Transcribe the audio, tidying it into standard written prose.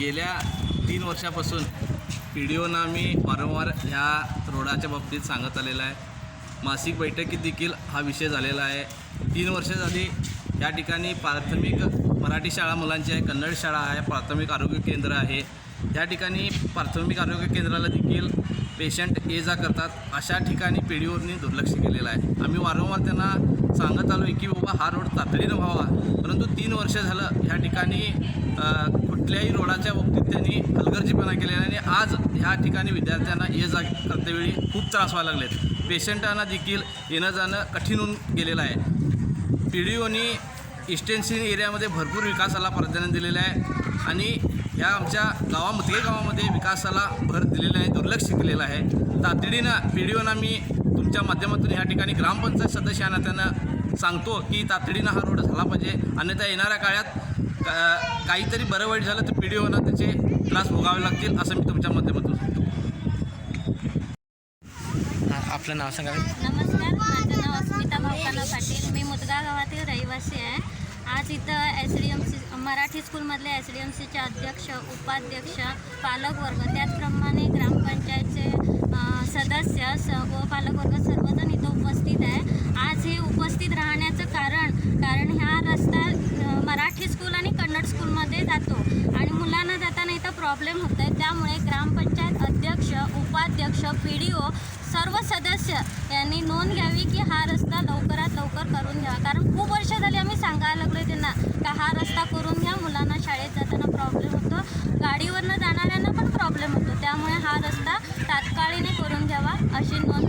गेल्या 3 वर्षापासून PDOना मी वारंवार ह्या रोडाच्या बाबतीत सांगत आलेला आहे. मासिक बैठकीत देखील हा विषय झालेला आहे. 3 वर्ष झाली या ठिकाणी प्राथमिक मराठी शाळा मुलांची आहे, कन्नड शाळा आहे, प्राथमिक आरोग्य केंद्र आहे. या ठिकाणी प्राथमिक आरोग्य केंद्राला देखील पेशंट ये जा करतात. अशा ठिकाणी PDOनी दुर्लक्ष केलेलं आहे. आम्ही वारंवार त्यांना सांगत आलो आहे की बाबा हा रोड तातडीनं व्हावा, परंतु 3 वर्ष झालं ह्या ठिकाणी कुठल्याही रोडाच्या बाबतीत त्यांनी हलगर्जीपणा केलेला आहे. आणि आज ह्या ठिकाणी विद्यार्थ्यांना ये जा करतेवेळी खूप त्रास व्हायला लागलेत. पेशंटांना देखील येणं जाणं कठीण होऊन गेलेलं आहे. PDOनी एक्सटेन्शन एरियामध्ये भरपूर विकासाला प्राधान्य दिलेलं आहे आणि ह्या आमच्या मुदगे गावामध्ये विकासाला भर दिलेला आहे, दुर्लक्ष केलेलं आहे. तातडीनं PDOना मी तुमच्या माध्यमातून ह्या ठिकाणी ग्रामपंचायत सदस्यांना त्यांना सांगतो की तातडीनं हा रोड झाला पाहिजे, अन्यथा येणाऱ्या काळात काहीतरी बरं वाईट झालं तर PDOना त्याचे त्रास भोगावे लागतील असं मी तुमच्या माध्यमातून सांगतो. आपलं नाव सांगा. नमस्कार, माझं नाव अस्मिता भाऊकाना पाटील. मी मुदगा गावातील रहिवासी आहे. आज इथं SDMC मराठी स्कूलमधले SDMCचे अध्यक्ष, उपाध्यक्ष, पालकवर्ग, त्याचप्रमाणे ग्रामपंचायतचे सदस्य व पालकवर्ग सर्वजण इथं उपस्थित आहे. आज हे उपस्थित राहण्याचं कारण ह्या रस्ता मराठी स्कूल आणि कन्नड स्कूलमध्ये जातो आणि मुलांना जाताना इथं प्रॉब्लेम होत आहे. त्यामुळे ग्रामपंचायत अध्यक्ष, उपाध्यक्ष, PDO सर्व सदस्य यांनी नोंद घ्यावी की हा रस्ता लवकरात लवकर करून घ्यावा. कारण खूप वर्ष झाली आम्ही सांगायला लागलो आहे त्यांना का हा रस्ता करून घ्या, मुलांना शाळेत जाताना प्रॉब्लेम होतो, गाडीवरनं जाणाऱ्यांना पण प्रॉब्लेम होतो. त्यामुळे हा रस्ता तात्काळीने करून घ्यावा अशी नोंद